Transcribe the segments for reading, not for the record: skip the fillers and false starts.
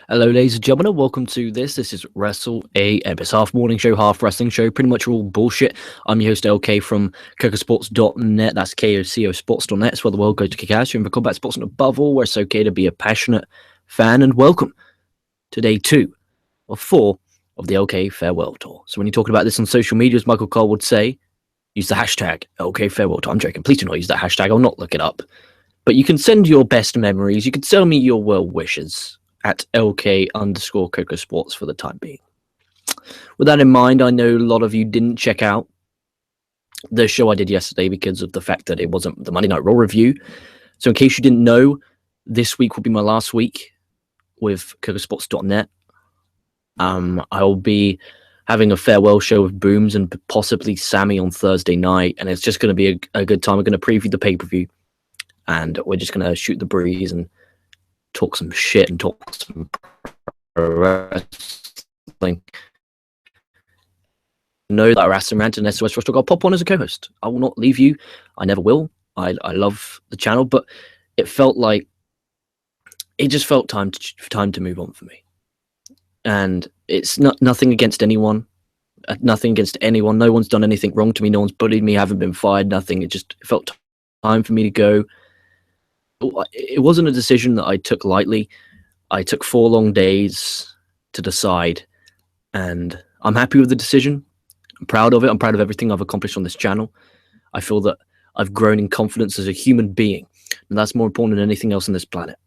Hello, ladies and gentlemen, and welcome to this. This is Wrestle AM. It's half morning show, half wrestling show. Pretty much all bullshit. I'm your host, LK from Kocosports.net. That's KOCOsports.net. It's where the world goes to kick ass. You're in for combat sports and above all, where it's okay to be a passionate fan. And welcome to day 2 of 4 of the LK Farewell Tour. So when you're talking about this on social media, as Michael Cole would say, use the hashtag LK Farewell Tour. I'm joking. Please do not use that hashtag. I'll not look it up. But you can send your best memories. You can tell me your well wishes at LK_Kocosports for the time being. With that in mind, I know a lot of you didn't check out the show I did yesterday because of the fact that it wasn't the Monday Night Raw review. So in case you didn't know, this week will be my last week with Kocosports.net. I'll be having a farewell show with Booms and possibly Sammy on Thursday night, and it's just going to be a good time. We're going to preview the pay-per-view, and we're just going to shoot the breeze and talk some shit and talk some wrestling. Know that Wrestling Rant and SOS Wrestle, I'll pop on as a co-host. I will not leave you. I never will. I love the channel, but it felt like it just felt time to move on for me. And it's nothing against anyone, nothing against anyone. No one's done anything wrong to me. No one's bullied me. Haven't been fired. Nothing. It felt time for me to go. It wasn't a decision that I took lightly. I took 4 long days to decide, and I'm happy with the decision. I'm proud of it. I'm proud of everything I've accomplished on this channel. I feel that I've grown in confidence as a human being, and that's more important than anything else on this planet.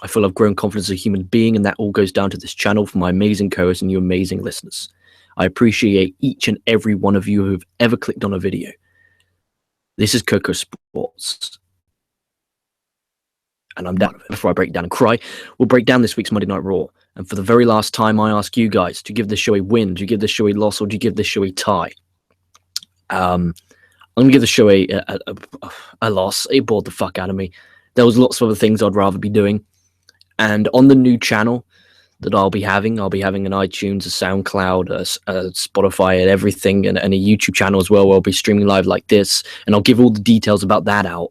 I feel I've grown confidence as a human being, and that all goes down to this channel for my amazing co-hosts and you amazing listeners. I appreciate each and every one of you who've ever clicked on a video. This is Kocosports. And I'm down. Before I break down and cry, we'll break down this week's Monday Night Raw. And for the very last time, I ask you guys to give this show a win, do you give this show a loss, or do you give this show a tie? I'm going to give the show a loss. It bored the fuck out of me. There was lots of other things I'd rather be doing. And on the new channel that I'll be having an iTunes, a SoundCloud, a Spotify, and everything, and a YouTube channel as well, where I'll be streaming live like this. And I'll give all the details about that out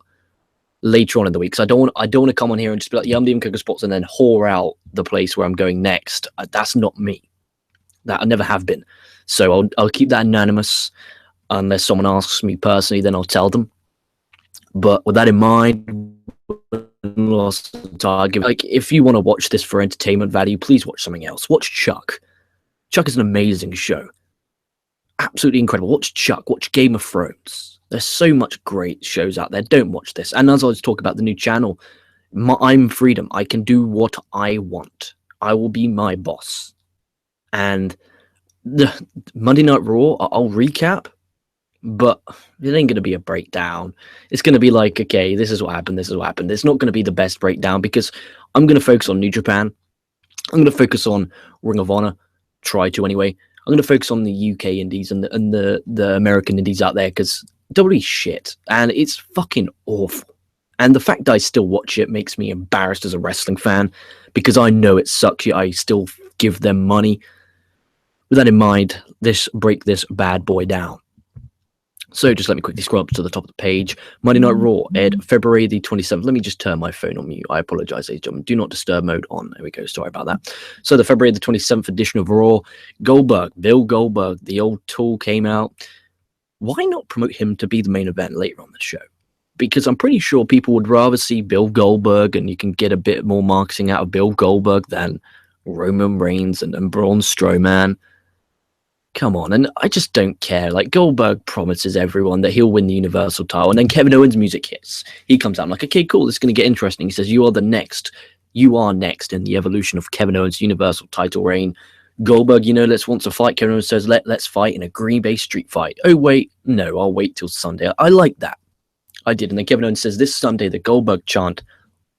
later on in the week. So I don't want to come on here and just be like, yeah, I'm doing Kocosports and then whore out the place where I'm going next. That's not me. That I never have been. So I'll keep that anonymous. Unless someone asks me personally, then I'll tell them. But with that in mind, like, if you want to watch this for entertainment value, please watch something else. Watch Chuck. Chuck is an amazing show. Absolutely incredible. Watch Chuck. Watch Game of Thrones. There's so much great shows out there. Don't watch this. And as I was talking about the new channel, I'm freedom. I can do what I want. I will be my boss. And the Monday Night Raw, I'll recap, but it ain't going to be a breakdown. It's going to be like, okay, this is what happened. This is what happened. It's not going to be the best breakdown because I'm going to focus on New Japan. I'm going to focus on Ring of Honor. Try to anyway. I'm going to focus on the UK indies and the American indies out there because WWE shit, and it's fucking awful. And the fact that I still watch it makes me embarrassed as a wrestling fan because I know it sucks, yet I still give them money. With that in mind, break this bad boy down. So just let me quickly scroll up to the top of the page. Monday Night Raw aired February the 27th. Let me just turn my phone on mute. I apologize, ladies and gentlemen. Do not disturb mode on. There we go. Sorry about that. So the February the 27th edition of Raw, Bill Goldberg, the old tool came out. Why not promote him to be the main event later on the show? Because I'm pretty sure people would rather see Bill Goldberg, and you can get a bit more marketing out of Bill Goldberg than Roman Reigns and Braun Strowman. Come on, and I just don't care. Like, Goldberg promises everyone that he'll win the Universal title, and then Kevin Owens' music hits. He comes out, I'm like, okay, cool, this is going to get interesting. He says, you are next in the evolution of Kevin Owens' Universal title reign. Goldberg, wants to fight. Kevin Owens says, let's fight in a Green Bay street fight. Oh, wait, no, I'll wait till Sunday. I like that. I did. And then Kevin Owens says, this Sunday, the Goldberg chant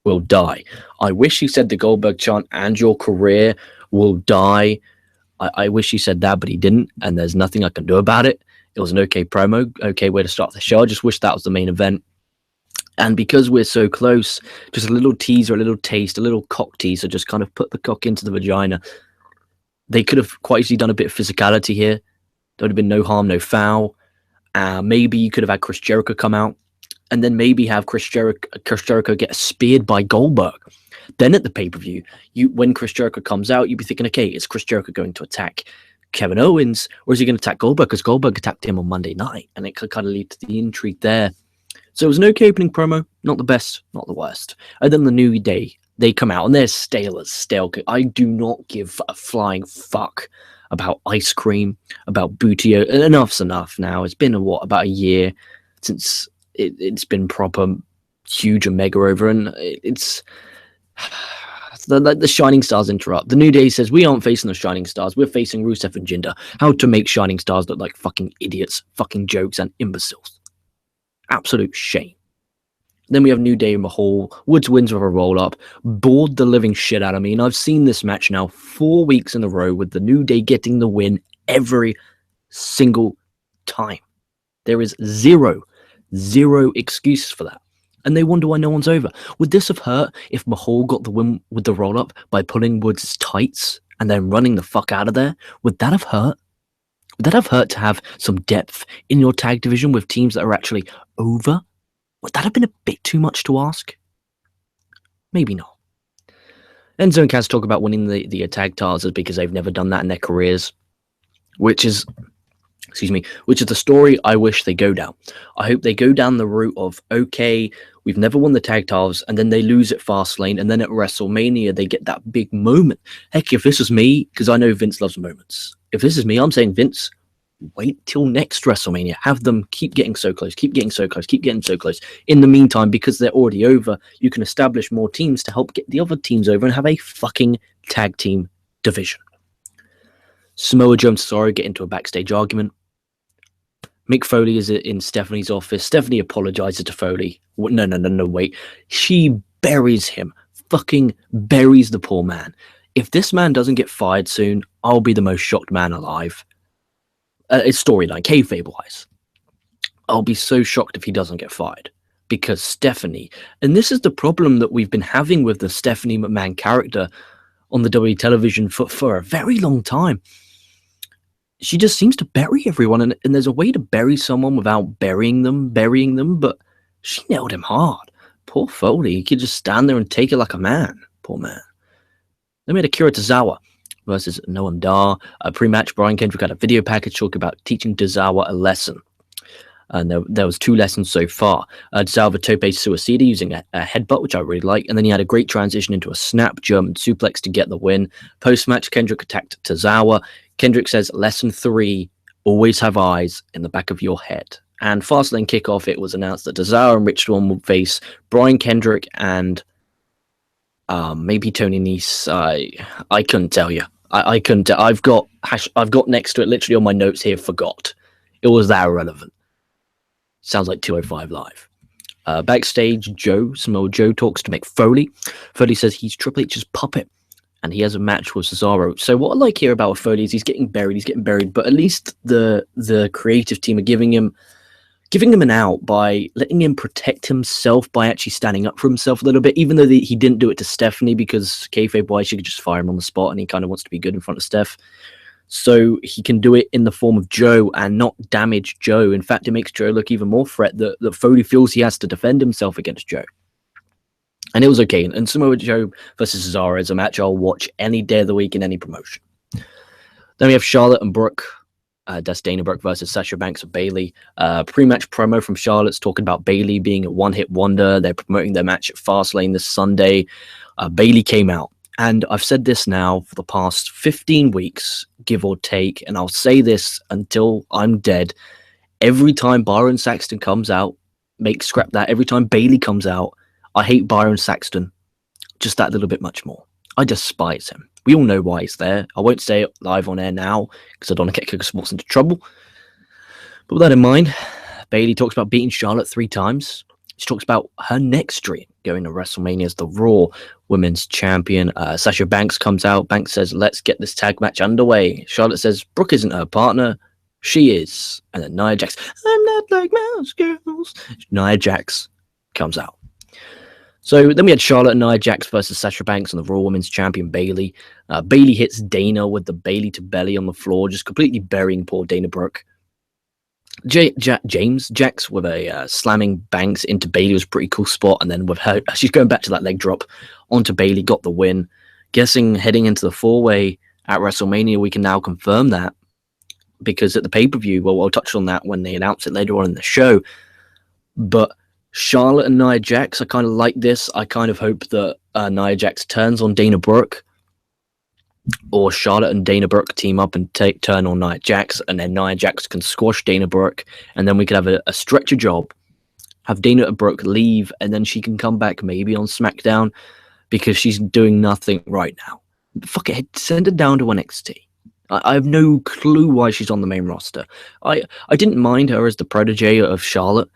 will die. I wish he said the Goldberg chant and your career will die. I wish he said that, but he didn't. And there's nothing I can do about it. It was an okay promo, okay way to start the show. I just wish that was the main event. And because we're so close, just a little teaser, a little taste, a little cock teaser, just kind of put the cock into the vagina. They could have quite easily done a bit of physicality here. There would have been no harm, no foul. Maybe you could have had Chris Jericho come out and then maybe have Chris Jericho get speared by Goldberg. Then at the pay-per-view, when Chris Jericho comes out, you'd be thinking, okay, is Chris Jericho going to attack Kevin Owens, or is he going to attack Goldberg? Because Goldberg attacked him on Monday night, and it could kind of lead to the intrigue there. So it was an okay opening promo, not the best, not the worst. And then the New Day, they come out, and they're stale as stale. I do not give a flying fuck about ice cream, about Bootio. Enough's enough now. It's been, about a year since it's been proper huge and mega over, and it's... The Shining Stars interrupt. The New Day says, we aren't facing the Shining Stars, we're facing Rusev and Jinder. How to make Shining Stars look like fucking idiots, fucking jokes, and imbeciles. Absolute shame. Then we have New Day in Mahal. Woods wins with a roll-up. Bored the living shit out of me, and I've seen this match now 4 weeks in a row with the New Day getting the win every single time. There is zero excuses for that. And they wonder why no one's over. Would this have hurt if Mahal got the win with the roll-up by pulling Woods' tights and then running the fuck out of there? Would that have hurt? Would that have hurt to have some depth in your tag division with teams that are actually over? Would that have been a bit too much to ask? Maybe not. Enzo and Kaz talk about winning the tag titles because they've never done that in their careers, which is the story I wish they go down. I hope they go down the route of, okay, we've never won the tag titles, and then they lose at Fastlane, and then at WrestleMania they get that big moment. Heck, if this was me, because I know Vince loves moments. If this is me, I'm saying, Vince, wait till next WrestleMania. Have them keep getting so close, keep getting so close, keep getting so close. In the meantime, because they're already over, you can establish more teams to help get the other teams over and have a fucking tag team division. Samoa Joe and Cesaro get into a backstage argument. Mick Foley is in Stephanie's office. Stephanie apologizes to Foley. No, wait. She buries him. Fucking buries the poor man. If this man doesn't get fired soon, I'll be the most shocked man alive. It's storyline, kayfabe-wise. I'll be so shocked if he doesn't get fired. Because Stephanie, and this is the problem that we've been having with the Stephanie McMahon character on the WWE television for a very long time. She just seems to bury everyone, and there's a way to bury someone without burying them, but she nailed him hard. Poor Foley, he could just stand there and take it like a man. Poor man. Then we had Akira Tozawa versus Noam Dar. Pre-match, Brian Kendrick had a video package talking about teaching Tozawa a lesson. And there was 2 lessons so far. Tozawa tope suicida using a headbutt, which I really like. And then he had a great transition into a snap German suplex to get the win. Post-match, Kendrick attacked Tozawa. Kendrick says, lesson 3, always have eyes in the back of your head. And Fastlane kickoff, it was announced that Tozawa and Rich Swann would face Brian Kendrick and maybe Tony Nese. I couldn't tell you. I couldn't tell. I've got next to it, literally on my notes here, forgot. It was that irrelevant. Sounds like 205 Live. Backstage, Samoa Joe talks to Mick Foley. Foley says he's Triple H's puppet, and he has a match with Cesaro. So what I like here about Foley is he's getting buried, but at least the creative team are giving him an out by letting him protect himself by actually standing up for himself a little bit, even though he didn't do it to Stephanie, because kayfabe-wise, she could just fire him on the spot, and he kind of wants to be good in front of Steph. So he can do it in the form of Joe and not damage Joe. In fact, it makes Joe look even more threat that Foley feels he has to defend himself against Joe. And it was okay. And Samoa Joe versus Cesaro is a match I'll watch any day of the week in any promotion. Then we have Charlotte and Brooke. That's Dana Brooke versus Sasha Banks and Bayley. Pre-match promo from Charlotte's talking about Bayley being a one-hit wonder. They're promoting their match at Fastlane this Sunday. Bayley came out. And I've said this now for the past 15 weeks, give or take, and I'll say this until I'm dead. Every time Byron Saxton comes out, scrap that. Every time Bayley comes out, I hate Byron Saxton just that little bit much more. I despise him. We all know why he's there. I won't say it live on air now because I don't want to get Kocosports into trouble. But with that in mind, Bayley talks about beating Charlotte 3 times. She talks about her next dream, going to WrestleMania as the Raw Women's Champion. Sasha Banks comes out. Banks says, let's get this tag match underway. Charlotte says, Brooke isn't her partner. She is. And then Nia Jax, I'm not like most girls. Nia Jax comes out. So then we had Charlotte and Nia Jax versus Sasha Banks and the Raw Women's Champion Bayley. Bayley hits Dana with the Bayley to belly on the floor, just completely burying poor Dana Brooke. Jax with a slamming bangs into Bailey was a pretty cool spot, and then with her, she's going back to that leg drop onto Bailey, got the win. Guessing heading into the 4-way at WrestleMania, we can now confirm that, because at the pay-per-view, well, I'll touch on that when they announce it later on in the show, but Charlotte and Nia Jax, I kind of like this. I kind of hope that Nia Jax turns on Dana Brooke, or Charlotte and Dana Brooke team up and turn on Nia Jax, and then Nia Jax can squash Dana Brooke, and then we could have a stretcher job, have Dana Brooke leave, and then she can come back maybe on SmackDown, because she's doing nothing right now. Fuck it, send her down to NXT. I have no clue why she's on the main roster. I didn't mind her as the protege of Charlotte,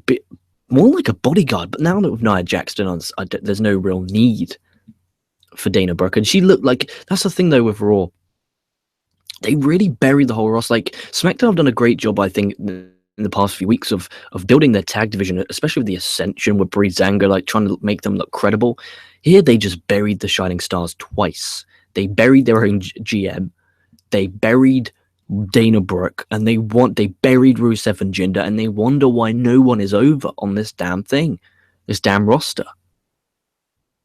bit more like a bodyguard, but now that with Nia Jax on, there's no real need for Dana Brooke, and she looked like, that's the thing though with Raw, they really buried the whole roster. Like, SmackDown have done a great job, I think, in the past few weeks of building their tag division, especially with the Ascension, with Breezango, like trying to make them look credible. Here they just buried the Shining Stars twice. They buried their own GM, they buried Dana Brooke, and they buried Rusev and Jinder, and they wonder why no one is over on this damn thing, this damn roster.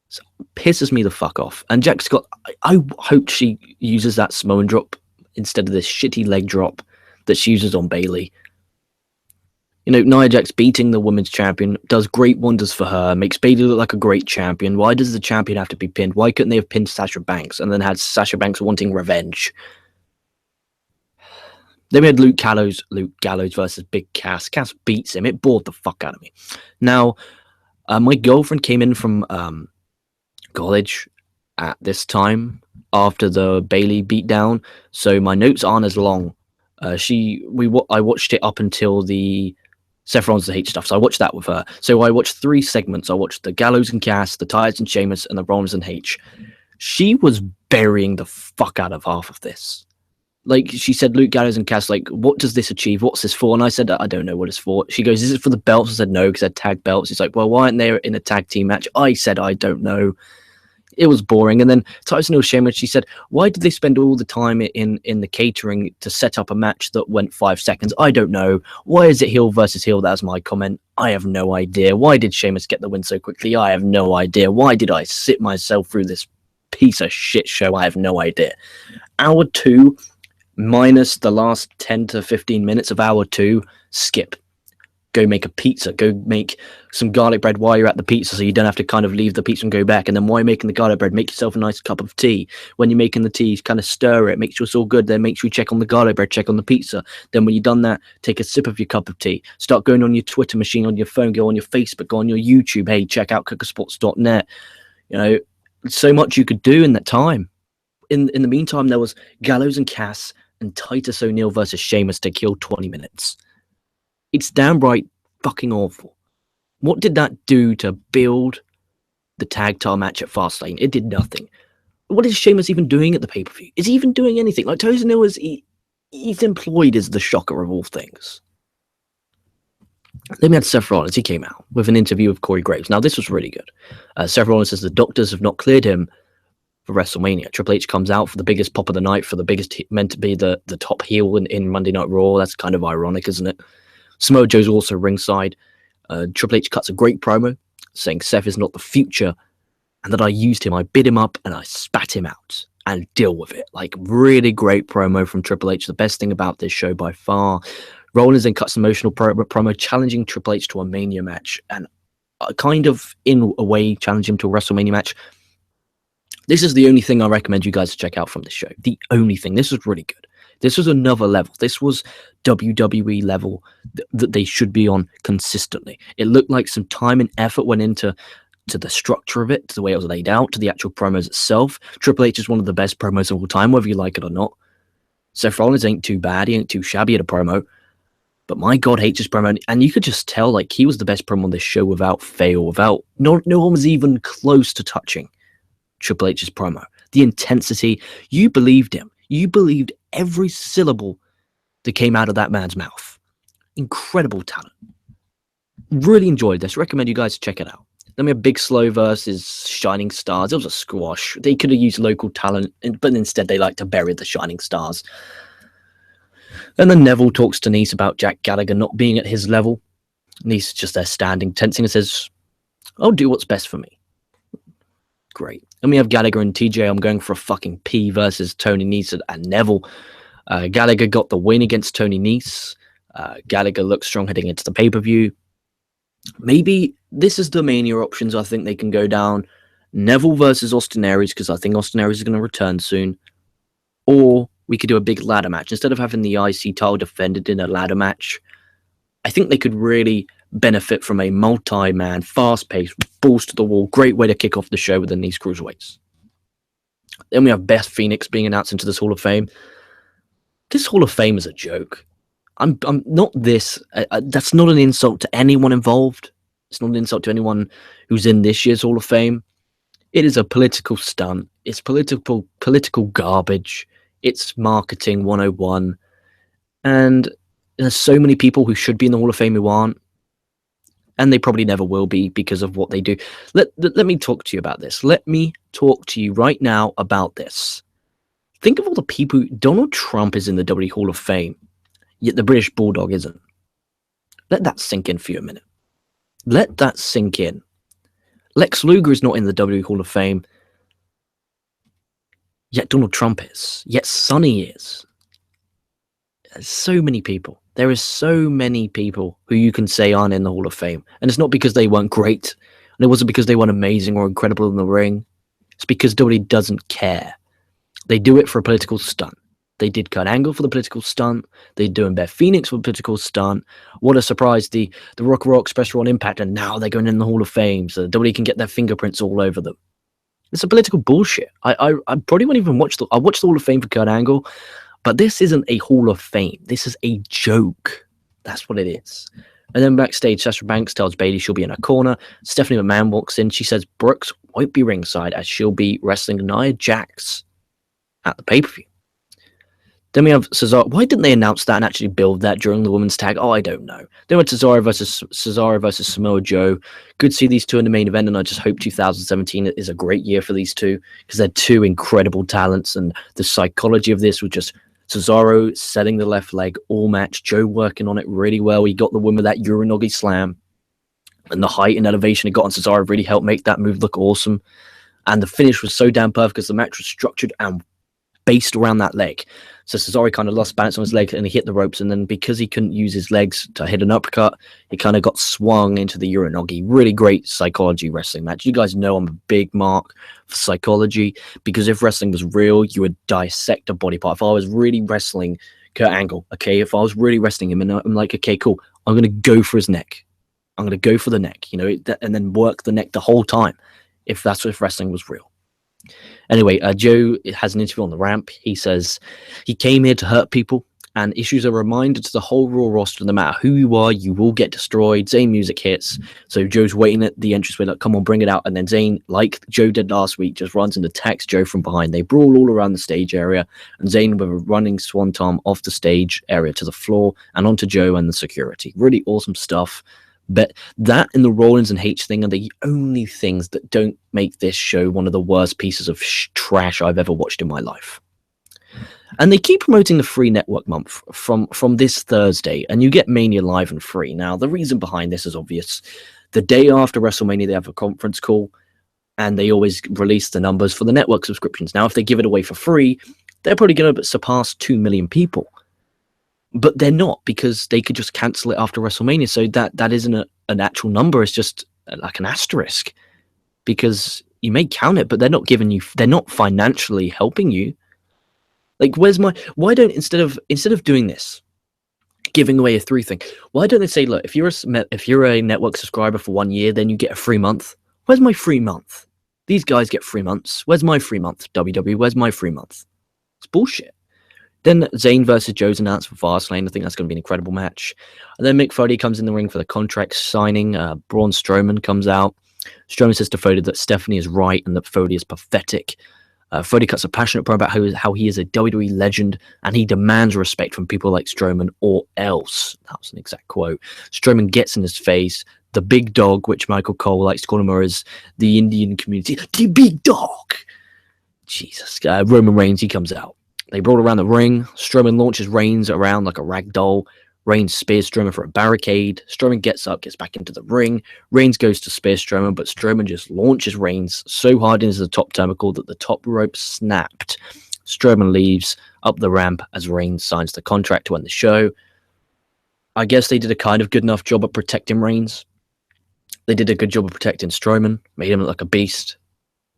So it pisses me the fuck off. And Jax got, I hope she uses that Samoan drop instead of this shitty leg drop that she uses on Bailey. You know, Nia Jax beating the women's champion does great wonders for her, makes Bailey look like a great champion. Why does the champion have to be pinned? Why couldn't they have pinned Sasha Banks and then had Sasha Banks wanting revenge? Then we had Luke Gallows versus Big Cass. Cass beats him. It bored the fuck out of me. Now, my girlfriend came in from college at this time after the Bailey beatdown, so my notes aren't as long. I watched it up until the Seth Rollins and H stuff, so I watched that with her. So I watched 3 segments. I watched the Gallows and Cass, the Tires and Sheamus, and the Rollins and H. She was burying the fuck out of half of this. Like, she said, Luke Gallows and Cass, like, what does this achieve? What's this for? And I said, I don't know what it's for. She goes, is it for the belts? I said, no, because they're tag belts. She's like, well, why aren't they in a tag team match? I said, I don't know. It was boring. And then Tyson Hill Sheamus, she said, why did they spend all the time in the catering to set up a match that went 5 seconds? I don't know. Why is it heel versus heel? That was my comment. I have no idea. Why did Sheamus get the win so quickly? I have no idea. Why did I sit myself through this piece of shit show? I have no idea. Hour 2 minus the last 10 to 15 minutes of hour 2, skip. Go make a pizza. Go make some garlic bread while you're at the pizza, so you don't have to kind of leave the pizza and go back. And then while you're making the garlic bread, make yourself a nice cup of tea. When you're making the tea, kind of stir it, make sure it's all good. Then make sure you check on the garlic bread, check on the pizza. Then when you've done that, take a sip of your cup of tea. Start going on your Twitter machine, on your phone, go on your Facebook, go on your YouTube. Hey, check out Kocosports.net. You know, so much you could do in that time. In the meantime, there was Gallows and Cass and Titus O'Neil versus Sheamus to kill 20 minutes. It's downright fucking awful. What did that do to build the tag title match at Fastlane? It did nothing. What is Sheamus even doing at the pay-per-view? Is he even doing anything? Like, Titus O'Neil he's employed as the shocker of all things. Then we had Seth Rollins. He came out with an interview with Corey Graves. Now, this was really good. Seth Rollins says the doctors have not cleared him for WrestleMania. Triple H comes out for the biggest pop of the night, for the biggest, meant to be the top heel in Monday Night Raw. That's kind of ironic, isn't it? Samoa Joe's also ringside. Triple H cuts a great promo saying Seth is not the future and that I used him, I bid him up and I spat him out and deal with it. Like, really great promo from Triple H. The best thing about this show by far. Rollins then cuts an emotional promo challenging Triple H to a Mania match and kind of, in a way, challenge him to a WrestleMania match. This is the only thing I recommend you guys to check out from this show. The only thing. This was really good. This was another level. This was WWE level that they should be on consistently. It looked like some time and effort went into the structure of it, to the way it was laid out, to the actual promos itself. Triple H is one of the best promos of all time, whether you like it or not. Seth Rollins ain't too bad. He ain't too shabby at a promo. But my God, H's promo. And you could just tell, like, he was the best promo on this show without fail, no one was even close to touching Triple H's promo. The intensity, you believed him. You believed every syllable that came out of that man's mouth. Incredible talent. Really enjoyed this. Recommend you guys check it out. Then we have Big Slow versus Shining Stars. It was a squash. They could have used local talent, but instead they like to bury the Shining Stars. And then Neville talks to Nice about Jack Gallagher not being at his level. Nice is just there standing, tensing, and says, I'll do what's best for me. Great. And we have Gallagher and TJ. I'm going for a fucking P versus Tony Nese and Neville. Gallagher got the win against Tony Nese. Gallagher looks strong heading into the pay-per-view. Maybe this is the Mania options I think they can go down. Neville versus Austin Aries, because I think Austin Aries is going to return soon. Or we could do a big ladder match. Instead of having the IC title defended in a ladder match, I think they could really benefit from a multi-man, fast-paced, balls to the wall, great way to kick off the show with the Nice Cruiserweights. Then we have Beth Phoenix being announced into this Hall of Fame. This Hall of Fame is a joke. I'm not this. That's not an insult to anyone involved. It's not an insult to anyone who's in this year's Hall of Fame. It is a political stunt. It's political garbage. It's marketing 101. And there's so many people who should be in the Hall of Fame who aren't. And they probably never will be because of what they do. Let me talk to you about this. Let me talk to you right now about this. Think of all the people. Donald Trump is in the WWE Hall of Fame, yet the British Bulldog isn't. Let that sink in for you a minute. Let that sink in. Lex Luger is not in the WWE Hall of Fame, yet Donald Trump is. Yet Sonny is. There's so many people. There is so many people who you can say aren't in the Hall of Fame. And it's not because they weren't great. And it wasn't because they weren't amazing or incredible in the ring. It's because WWE doesn't care. They do it for a political stunt. They did Kurt Angle for the political stunt. They're doing Beth Phoenix for the political stunt. What a surprise. The Rock Raw Express were on Impact, and now they're going in the Hall of Fame, so WWE can get their fingerprints all over them. It's a political bullshit. I probably won't even watch I watched the Hall of Fame for Kurt Angle, but this isn't a Hall of Fame. This is a joke. That's what it is. And then backstage, Sasha Banks tells Bayley she'll be in her corner. Stephanie McMahon walks in. She says Brooks won't be ringside as she'll be wrestling Nia Jax at the pay-per-view. Then we have Cesaro. Why didn't they announce that and actually build that during the women's tag? Oh, I don't know. Then we had Cesaro versus Samoa Joe. Good to see these two in the main event, and I just hope 2017 is a great year for these two because they're two incredible talents, and the psychology of this was just Cesaro setting the left leg all match, Joe working on it really well. He got the win with that Uranagi slam, and the height and elevation he got on Cesaro really helped make that move look awesome. And the finish was so damn perfect because the match was structured and based around that leg. So Cesaro kind of lost balance on his legs and he hit the ropes, and then because he couldn't use his legs to hit an uppercut, he kind of got swung into the Uranagi. Really great psychology wrestling match. You guys know I'm a big mark for psychology because if wrestling was real, you would dissect a body part. If I was really wrestling Kurt Angle, okay, if I was really wrestling him and I'm like, okay, cool, I'm going to go for his neck. I'm going to go for the neck, you know, and then work the neck the whole time if wrestling was real. Anyway, Joe has an interview on the ramp. He says he came here to hurt people and issues a reminder to the whole Raw roster, no matter who you are, you will get destroyed. Zayn music hits. So Joe's waiting at the entranceway, like, come on, bring it out. And then Zayn, like Joe did last week, just runs and attacks Joe from behind. They brawl all around the stage area, and Zayn with a running swanton off the stage area to the floor and onto Joe and the security. Really awesome stuff. But that and the Rollins and H thing are the only things that don't make this show one of the worst pieces of trash I've ever watched in my life. And they keep promoting the free network month from this Thursday, and you get Mania live and free. Now, the reason behind this is obvious. The day after WrestleMania, they have a conference call, and they always release the numbers for the network subscriptions. Now, if they give it away for free, they're probably going to surpass 2 million people. But they're not, because they could just cancel it after WrestleMania. So that isn't an actual number. It's just like an asterisk, because you may count it, but they're not financially helping you. Like, why don't, instead of doing this, giving away a 3 thing, why don't they say, look, if you're a network subscriber for 1 year, then you get a free month. Where's my free month? These guys get free months. Where's my free month? WWE, where's my free month? It's bullshit. Then Zayn versus Joe's announced for Fastlane. I think that's going to be an incredible match. And then Mick Foley comes in the ring for the contract signing. Braun Strowman comes out. Strowman says to Foley that Stephanie is right and that Foley is pathetic. Foley cuts a passionate promo about how he is a WWE legend and he demands respect from people like Strowman or else. That was an exact quote. Strowman gets in his face. The big dog, which Michael Cole likes to call him, or as the Indian community, the big dog. Jesus. Roman Reigns, he comes out. They brought around the ring. Strowman launches Reigns around like a rag doll. Reigns spears Strowman for a barricade. Strowman gets up, gets back into the ring. Reigns goes to spear Strowman, but Strowman just launches Reigns so hard into the top turnbuckle that the top rope snapped. Strowman leaves up the ramp as Reigns signs the contract to end the show. I guess they did a kind of good enough job of protecting Reigns. They did a good job of protecting Strowman, made him look like a beast.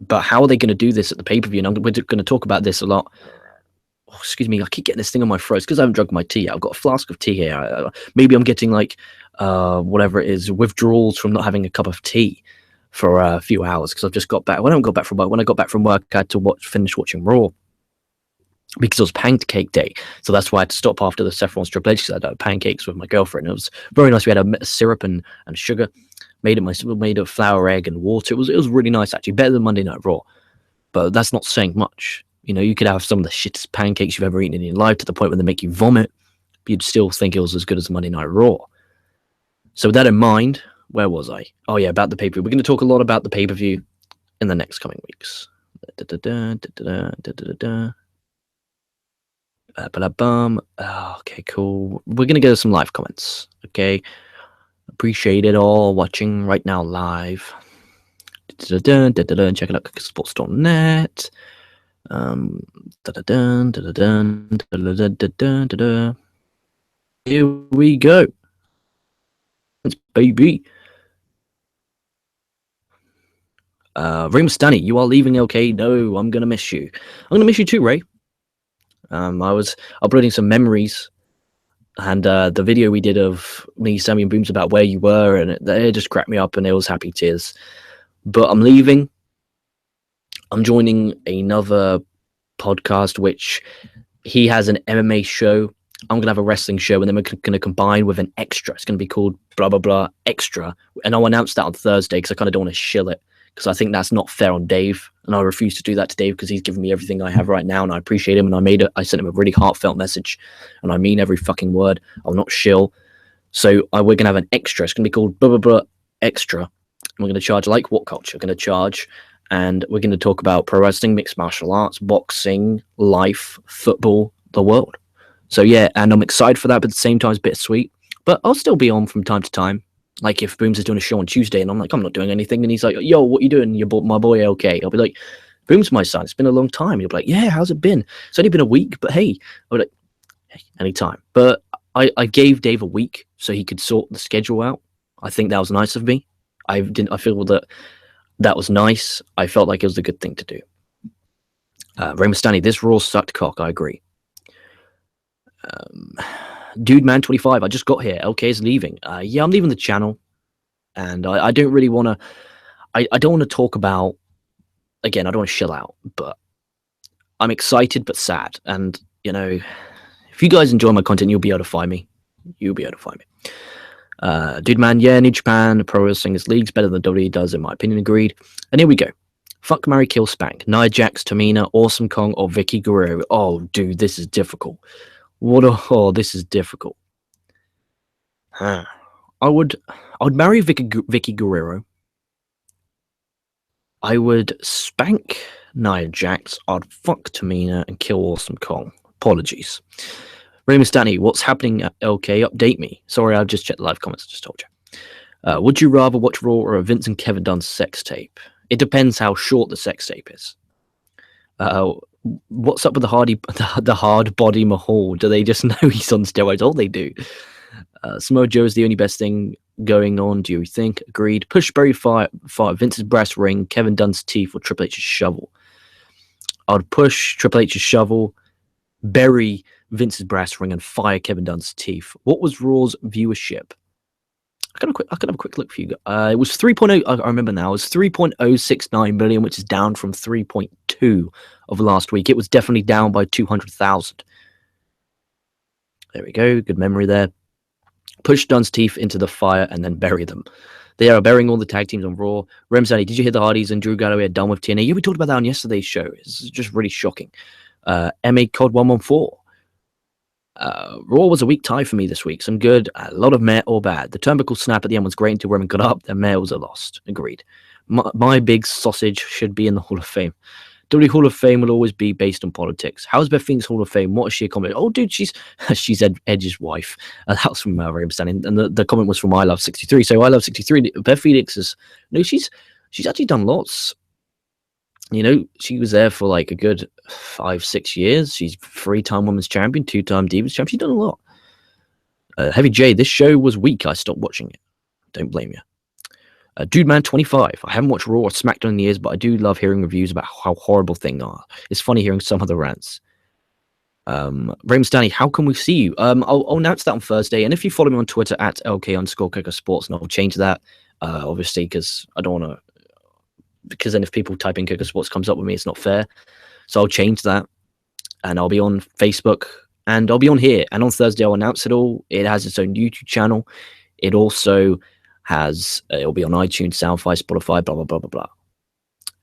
But how are they going to do this at the pay-per-view? And we're going to talk about this a lot. Oh, excuse me, I keep getting this thing on my throat because I haven't drunk my tea. I've got a flask of tea here. Maybe I'm getting like whatever it is, withdrawals from not having a cup of tea for a few hours because I've just got back. When I got back from work, I had to finish watching Raw because it was pancake day. So that's why I had to stop after the Seth Rollins Triple H because I had pancakes with my girlfriend. It was very nice. We had a syrup and sugar. Made of flour, egg, and water. It was really nice actually, better than Monday Night Raw. But that's not saying much. You know, you could have some of the shittest pancakes you've ever eaten in your life to the point where they make you vomit, but you'd still think it was as good as Monday Night Raw. So with that in mind, where was I? Oh yeah, about the pay-per-view. We're going to talk a lot about the pay-per-view in the next coming weeks. Okay, cool. We're going to go to some live comments. Okay. Appreciate it all watching right now live. Check it out, Kocosports.net. Here we go. It's baby. Ray Mustani, you are leaving, okay? No, I'm gonna miss you. I'm gonna miss you too, Ray. I was uploading some memories. And the video we did of me, Sammy, and Booms about where you were, and it just cracked me up, and it was happy tears. But I'm leaving. I'm joining another podcast, which he has an MMA show. I'm going to have a wrestling show, and then we're going to combine with an extra. It's going to be called blah, blah, blah, extra. And I'll announce that on Thursday because I kind of don't want to shill it because I think that's not fair on Dave. And I refuse to do that to Dave because he's given me everything I have right now, and I appreciate him. And I sent him a really heartfelt message, and I mean every fucking word. I'll not shill. So we're going to have an extra. It's going to be called blah, blah, blah, extra. And we're going to charge like what culture? We're going to charge, and we're going to talk about pro wrestling, mixed martial arts, boxing, life, football, the world. So yeah, and I'm excited for that, but at the same time, it's bittersweet. But I'll still be on from time to time. Like if Booms is doing a show on Tuesday and I'm like, I'm not doing anything. And he's like, yo, what you doing? My boy, okay. I'll be like, Booms, my son, it's been a long time. He'll be like, yeah, how's it been? It's only been a week, but hey. I'll be like, hey, anytime. But I gave Dave a week so he could sort the schedule out. I think that was nice of me. I feel that was nice. I felt like it was a good thing to do. Ray Mustani, this Raw sucked cock. I agree. Dude Man 25, I just got here. LK is leaving. Yeah, I'm leaving the channel, and I don't really want to. I don't want to talk about. Again, I don't want to shill out, but I'm excited but sad. And you know, if you guys enjoy my content, you'll be able to find me. You'll be able to find me. Dude Man, yeah, New Japan Pro Wrestling league's better than WWE does, in my opinion. Agreed. And here we go. Fuck, marry, kill, spank. Nia Jax, Tamina, Awesome Kong, or Vicky Guerrero. Oh, dude, this is difficult. This is difficult. I would marry Vicky Guerrero. I would spank Nia Jax. I'd fuck Tamina and kill Awesome Kong. Apologies. Ray Mustani, what's happening at LK? Update me. Sorry, I've just checked the live comments. I just told you. Would you rather watch Raw or a Vince and Kevin Dunn sex tape? It depends how short the sex tape is. What's up with the hard body Mahal? Do they just know he's on steroids? Oh, they do. Samoa Joe is the only best thing going on, do you think? Agreed. Push Berry fire Vince's brass ring, Kevin Dunn's teeth, or Triple H's shovel. I'd push Triple H's shovel, bury Vince's brass ring, and fire Kevin Dunn's teeth. What was Raw's viewership? I could have a quick look for you. It was 3.0. I remember now. It was 3.069 million, which is down from 3.2 of last week. It was definitely down by 200,000. There we go. Good memory there. Push Dunn's teeth into the fire and then bury them. They are burying all the tag teams on Raw. Remzani, did you hear the Hardys and Drew Galloway are done with TNA? Yeah, we talked about that on yesterday's show. It's just really shocking. MA Cod 114. Raw was a weak tie for me this week. Some good, a lot of meh or bad. The turnbuckle snap at the end was great until Roman got up. Then meh was a lost. Agreed. My big sausage should be in the Hall of Fame. WWE Hall of Fame will always be based on politics. How's Beth Phoenix Hall of Fame? What is she a comment? Oh, dude, she's Edge's wife. That was from Ray Stanley, and the comment was from I Love 63. So I Love 63. Beth Phoenix is she's actually done lots. She was there for like a good 5-6 years. She's 3-time women's champion, 2-time Divas champion. She's done a lot. Heavy J, this show was weak. I stopped watching it. Don't blame you. Dude Man 25. I haven't watched Raw or SmackDown in years, but I do love hearing reviews about how horrible things are. It's funny hearing some of the rants. Raymond Stanley, how can we see you? I'll announce that on Thursday. And if you follow me on Twitter at LK_Kocosports, and I'll change that, obviously, because I don't want to. Because then if people type in Kocosports comes up with me, it's not fair. So I'll change that. And I'll be on Facebook. And I'll be on here. And on Thursday, I'll announce it all. It has its own YouTube channel. It also it'll be on iTunes, Soundfly, Spotify, blah, blah, blah, blah, blah.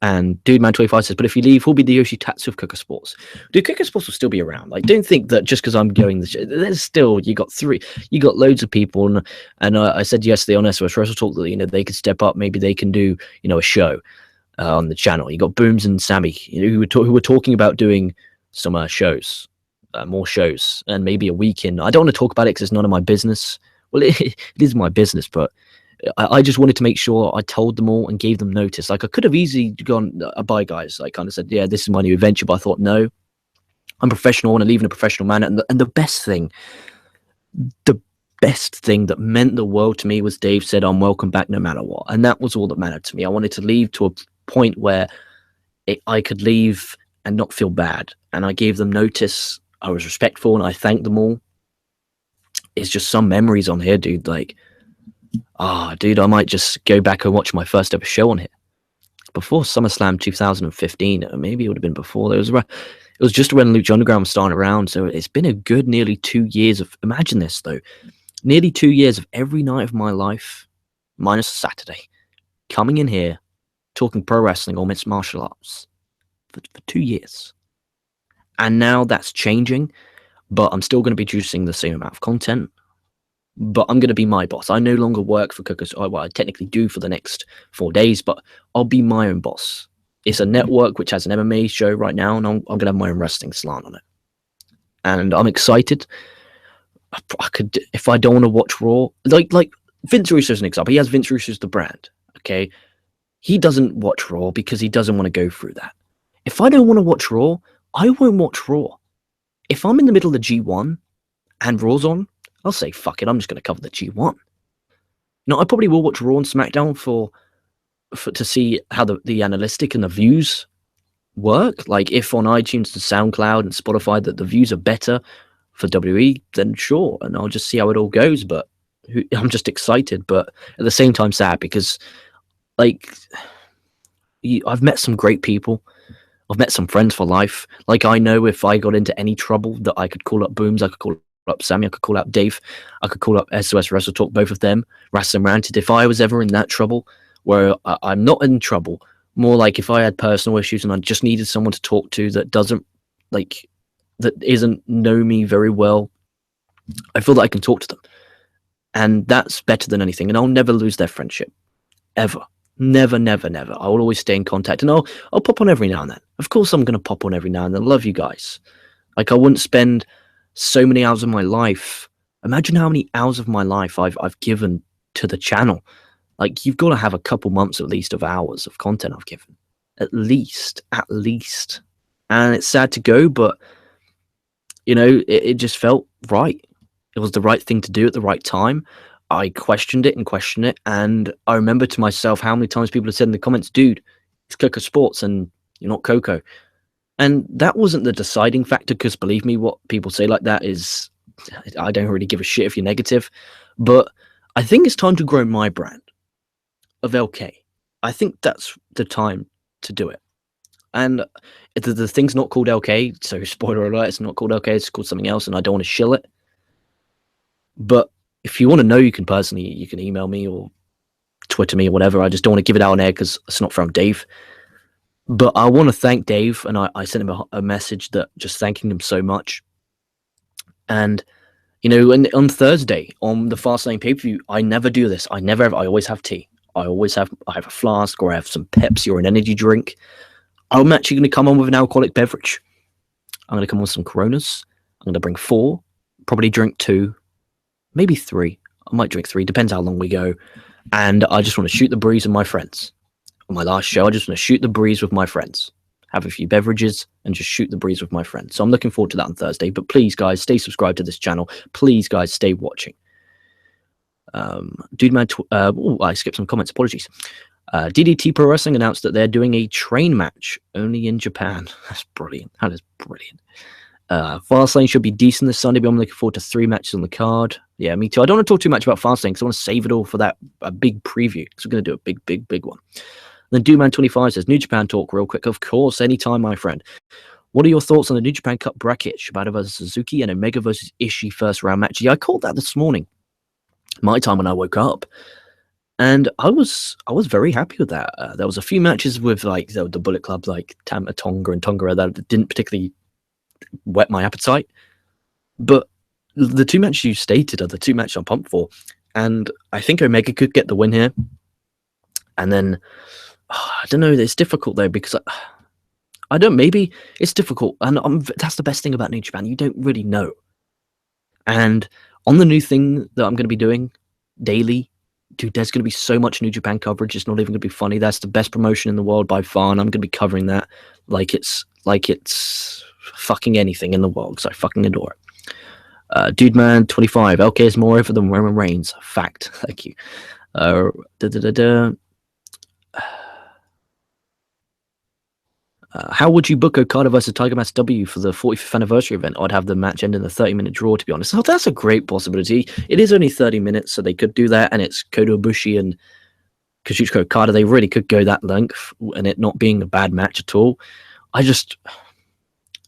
And Dude Man 25 says, but if you leave, who'll be the Yoshi Tatsu of Kocosports? Dude, Kocosports will still be around. Like, don't think that just because I'm going the show, there's still, you got loads of people. And I said yesterday on SOS Wrestle Talk that, they could step up. Maybe they can do, a show on the channel. You got Booms and Sammy, who were talking about doing some shows, more shows, and maybe a weekend. I don't want to talk about it because it's none of my business. Well, it is my business, but I just wanted to make sure I told them all and gave them notice. Like, I could have easily gone, bye guys. I kind of said, yeah, this is my new adventure, but I thought, no, I'm professional. I want to leave in a professional manner. And the best thing that meant the world to me was Dave said, I'm welcome back no matter what. And that was all that mattered to me. I wanted to leave to a point where I could leave and not feel bad. And I gave them notice. I was respectful and I thanked them all. It's just some memories on here, dude. Like, dude, I might just go back and watch my first ever show on here. Before SummerSlam 2015, or maybe it would have been before. It was just when Lucha Underground was starting around. So it's been a good nearly 2 years of, imagine this though, nearly 2 years of every night of my life, minus a Saturday, coming in here, talking pro wrestling or mixed martial arts for 2 years. And now that's changing, but I'm still going to be producing the same amount of content. But I'm going to be my boss. I no longer work for Koco. Well, I technically do for the next 4 days, but I'll be my own boss. It's a network which has an MMA show right now, and I'm going to have my own wrestling slant on it. And I'm excited. I could, if I don't want to watch Raw, like Vince Russo's an example. He has Vince Russo's the brand. Okay, he doesn't watch Raw because he doesn't want to go through that. If I don't want to watch Raw, I won't watch Raw. If I'm in the middle of the G1 and Raw's on, I'll say, fuck it, I'm just going to cover the G1. No, I probably will watch Raw and SmackDown to see how the analytic and the views work. Like, if on iTunes and SoundCloud and Spotify that the views are better for WWE, then sure, and I'll just see how it all goes. But I'm just excited, but at the same time sad, because, like, I've met some great people. I've met some friends for life. Like, I know if I got into any trouble that I could call up Booms, I could call up Sammy, I could call up Dave, I could call up SOS Wrestle Talk, both of them, Wrestle and Ranted. If I was ever in that trouble, where I'm not in trouble, more like if I had personal issues and I just needed someone to talk to that isn't know me very well, I feel that I can talk to them. And that's better than anything. And I'll never lose their friendship. Ever. Never, never, never. I will always stay in contact. And I'll pop on every now and then. Of course I'm going to pop on every now and then. I love you guys. Like, I wouldn't spend so many hours of my life. Imagine how many hours of my life I've given to the channel. Like, you've got to have a couple months at least of hours of content I've given. At least. And it's sad to go, but, it just felt right. It was the right thing to do at the right time. I questioned it, and I remember to myself how many times people have said in the comments, dude, it's Kocosports and you're not Koco. And that wasn't the deciding factor, because believe me, what people say like that is, I don't really give a shit if you're negative. But I think it's time to grow my brand of LK. I think that's the time to do it. And the thing's not called LK, so spoiler alert, it's not called LK, it's called something else, and I don't want to shill it. But if you want to know, you can email me or Twitter me or whatever. I just don't want to give it out on air because it's not from Dave. But I want to thank Dave, and I sent him a message that just thanking him so much. And, on Thursday, on the Fastlane pay-per-view, I never do this. I always have tea. I have a flask, or I have some Pepsi or an energy drink. I'm actually going to come on with an alcoholic beverage. I'm going to come on with some Coronas. I'm going to bring 4, probably drink 2, maybe 3. I might drink 3, depends how long we go. And I just want to shoot the breeze with my friends. On my last show, I just want to shoot the breeze with my friends. Have a few beverages and just shoot the breeze with my friends. So I'm looking forward to that on Thursday. But please, guys, stay subscribed to this channel. Please, guys, stay watching. Dude Man, I skipped some comments. Apologies. DDT Pro Wrestling announced that they're doing a train match only in Japan. That's brilliant. That is brilliant. Fastlane should be decent this Sunday, but I'm looking forward to 3 matches on the card. Yeah, me too. I don't want to talk too much about Fastlane because I want to save it all for that big preview. Because we're going to do a big one. And then Dudeman25 says, New Japan talk real quick. Of course, anytime, my friend. What are your thoughts on the New Japan Cup bracket? Shibata versus Suzuki and Omega versus Ishii first round match. Yeah, I called that this morning. My time when I woke up. And I was very happy with that. There was a few matches with like the Bullet Club, like Tonga and Tonga, that didn't particularly whet my appetite. But the 2 matches you stated are the 2 matches I'm pumped for. And I think Omega could get the win here. And then, I don't know, it's difficult though, because I don't, maybe it's difficult. And that's the best thing about New Japan. You don't really know. And on the new thing that I'm going to be doing daily, dude, there's going to be so much New Japan coverage. It's not even going to be funny. That's the best promotion in the world by far. And I'm going to be covering that like it's fucking anything in the world, because I fucking adore it. Dude Man 25, LK is more over than Roman Reigns. Fact. Thank you. How would you book Okada versus Tiger Mask W for the 45th anniversary event? I'd have the match end in a 30-minute draw, to be honest. So that's a great possibility. It is only 30 minutes, so they could do that, and it's Kota Ibushi and Kazuchika Okada. They really could go that length, and it not being a bad match at all. I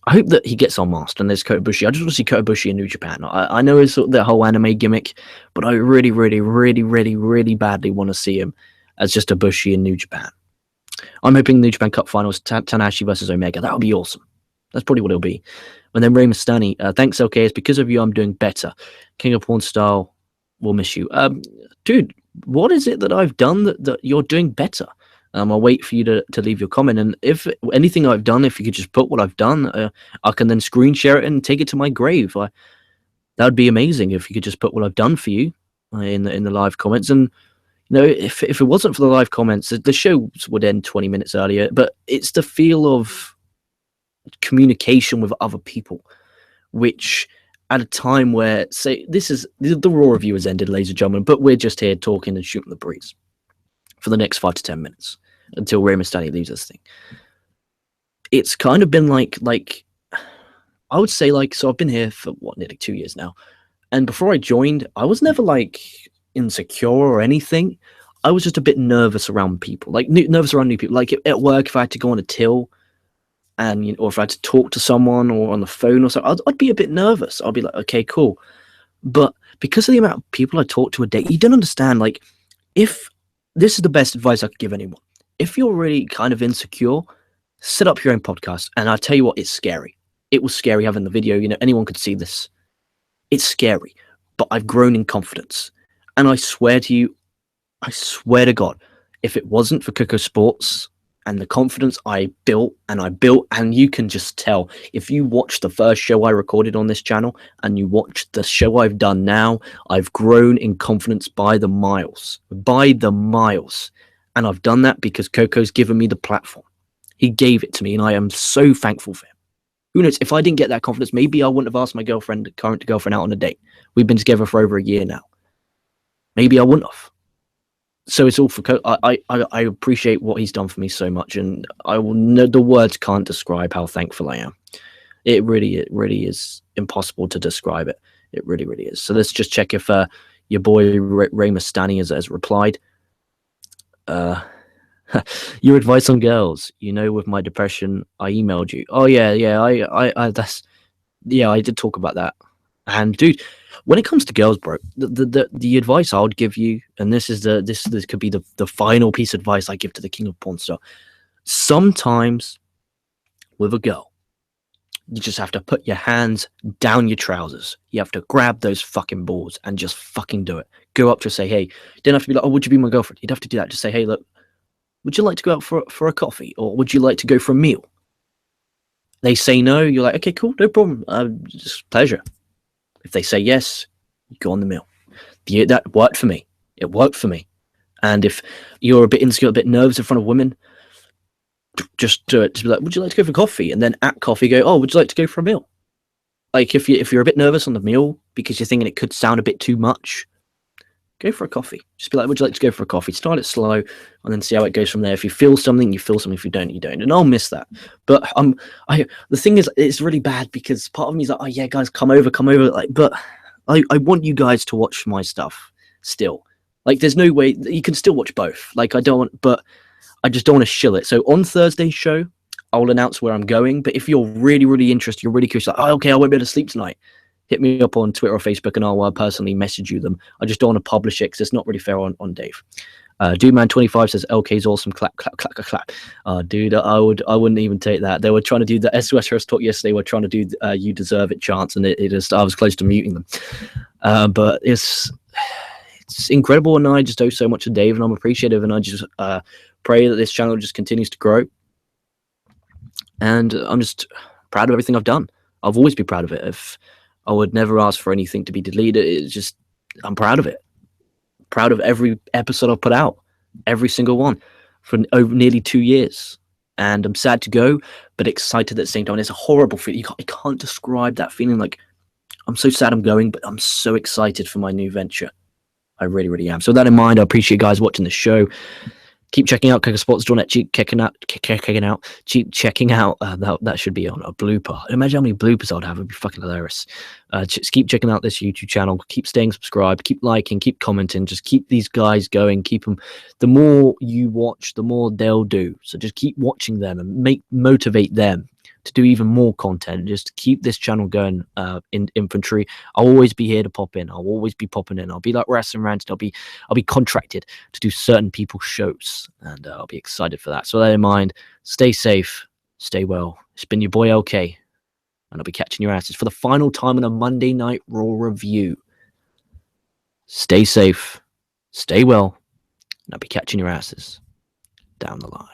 hope that he gets unmasked, and there's Kota Ibushi. I just want to see Kota Ibushi in New Japan. I know it's sort of that whole anime gimmick, but I really, really, really, really, really badly want to see him as just Ibushi in New Japan. I'm hoping the New Japan Cup finals, Tanahashi versus Omega. That would be awesome. That's probably what it'll be. And then Rey Mysterio, thanks, LK. It's because of you I'm doing better. King of Porn Style will miss you. Dude, what is it that I've done that you're doing better? I'll wait for you to leave your comment. And if anything I've done, if you could just put what I've done, I can then screen share it and take it to my grave. That would be amazing if you could just put what I've done for you in the live comments. And you know, if it wasn't for the live comments, the show would end 20 minutes earlier. But it's the feel of communication with other people, which at a time where, say, the Raw review has ended, ladies and gentlemen, but we're just here talking and shooting the breeze for the next 5 to 10 minutes until Rey Mysterio leaves this thing. It's kind of been like I would say, so I've been here for nearly 2 years now, and before I joined, I was never insecure or anything. I was just a bit nervous around people, nervous around new people. Like at work, if I had to go on a till, and or if I had to talk to someone or on the phone or something, I'd be a bit nervous. I'd be like, okay, cool. But because of the amount of people I talk to a day, you don't understand. If this is the best advice I could give anyone, if you're really kind of insecure, set up your own podcast. And I tell you what, it's scary. It was scary having the video. Anyone could see this. It's scary, but I've grown in confidence. And I swear to you, I swear to God, if it wasn't for Kocosports and the confidence I built, and you can just tell, if you watch the first show I recorded on this channel and you watch the show I've done now, I've grown in confidence by the miles. And I've done that because Coco's given me the platform. He gave it to me, and I am so thankful for him. Who knows, if I didn't get that confidence, maybe I wouldn't have asked my current girlfriend out on a date. We've been together for over a year now. Maybe I wouldn't have. So it's all for I appreciate what he's done for me so much, and the words can't describe how thankful I am. It really is impossible to describe it. It really, really is. So let's just check if your boy Rey Mysterio has replied. Your advice on girls. With my depression, I emailed you. Oh yeah. I did talk about that. And dude, when it comes to girls, bro, the advice I would give you, and this could be the final piece of advice I give to the King of Porn Star. Sometimes with a girl, you just have to put your hands down your trousers. You have to grab those fucking balls and just fucking do it. Go up to her, say, hey, you don't have to be like, oh, would you be my girlfriend? You'd have to do that. Just say, hey, look, would you like to go out for a coffee, or would you like to go for a meal? They say no, you're like, okay, cool, no problem, just pleasure. If they say yes, you go on the meal. That worked for me. It worked for me. And if you're a bit insecure, a bit nervous in front of women, just do it. Just be like, would you like to go for coffee? And then at coffee, go, oh, would you like to go for a meal? Like if you're a bit nervous on the meal because you're thinking it could sound a bit too much, go for a coffee. Just be like, would you like to go for a coffee? Start it slow and then see how it goes from there. If you feel something, you feel something. If you don't, you don't. And I'll miss that. But the thing is, it's really bad because part of me is like, oh yeah, guys, come over. Like, but I want you guys to watch my stuff still. Like, there's no way you can still watch both. Like, I just don't want to shill it. So on Thursday's show, I'll announce where I'm going. But if you're really, really interested, you're really curious, like, oh, okay, I won't be able to sleep tonight, hit me up on Twitter or Facebook and I'll personally message you them. I just don't want to publish it because it's not really fair on Dave. Dudeman25 says LK's awesome. Clap, clap, clap, clap, clap. Dude, I wouldn't even take that. They were trying to do the SOS talk yesterday. We're trying to do you deserve it chants, and I was close to muting them. But it's incredible, and I just owe so much to Dave, and I'm appreciative, and I just pray that this channel just continues to grow. And I'm just proud of everything I've done. I've always been proud of it. If I would never ask for anything to be deleted, it's just I'm proud of it. Proud of every episode I've put out, every single one, for over nearly 2 years. And I'm sad to go, but excited at the same time. It's a horrible feeling. I can't describe that feeling. Like, I'm so sad I'm going, but I'm so excited for my new venture. I really, really am. So with that in mind, I appreciate you guys watching the show. Keep checking out Kocosports.net. Keep checking out. Keep checking out. That should be on a blooper. Imagine how many bloopers I'd have. It'd be fucking hilarious. Just keep checking out this YouTube channel. Keep staying subscribed. Keep liking. Keep commenting. Just keep these guys going. Keep them. The more you watch, the more they'll do. So just keep watching them and motivate them to do even more content. Just keep this channel going in infantry. I'll always be here to pop in. I'll always be popping in. I'll be like Wrestling Rant. I'll be contracted to do certain people's shows, and I'll be excited for that. So with that in mind, stay safe, stay well. It's been your boy LK, and I'll be catching your asses for the final time on a Monday Night Raw review. Stay safe, stay well, and I'll be catching your asses down the line.